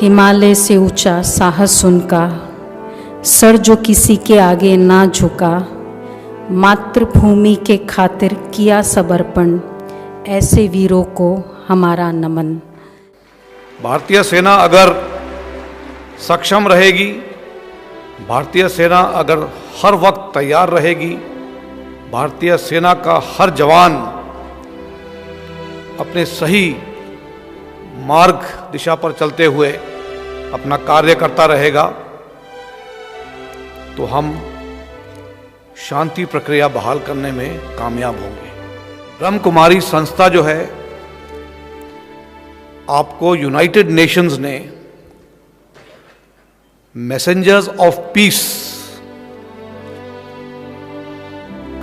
हिमालय से ऊंचा साहस उनका, सर जो किसी के आगे ना झुका, मातृभूमि के खातिर किया समर्पण, ऐसे वीरों को हमारा नमन। भारतीय सेना अगर सक्षम रहेगी, भारतीय सेना अगर हर वक्त तैयार रहेगी, भारतीय सेना का हर जवान अपने सही मार्ग दिशा पर चलते हुए अपना कार्य करता रहेगा, तो हम शांति प्रक्रिया बहाल करने में कामयाब होंगे। ब्रह्म कुमारी संस्था जो है, आपको यूनाइटेड नेशंस ने मैसेंजर्स ऑफ पीस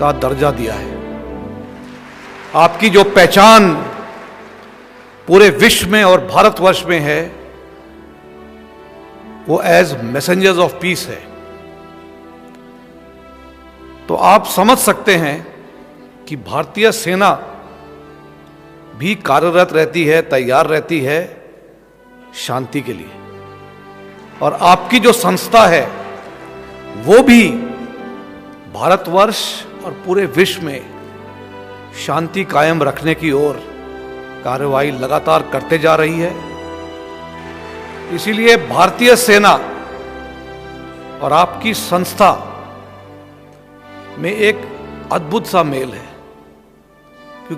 का दर्जा दिया है। आपकी जो पहचान पूरे विश्व में और भारतवर्ष में है, वो एज मैसेंजर्स ऑफ पीस है। तो आप समझ सकते हैं कि भारतीय सेना भी कार्यरत रहती है, तैयार रहती है शांति के लिए। और आपकी जो संस्था है वो भी भारतवर्ष और पूरे विश्व में शांति कायम रखने की ओर कार्रवाई लगातार करते जा रही है। इसीलिए भारतीय सेना और आपकी संस्था में एक अद्भुत सा मेल है।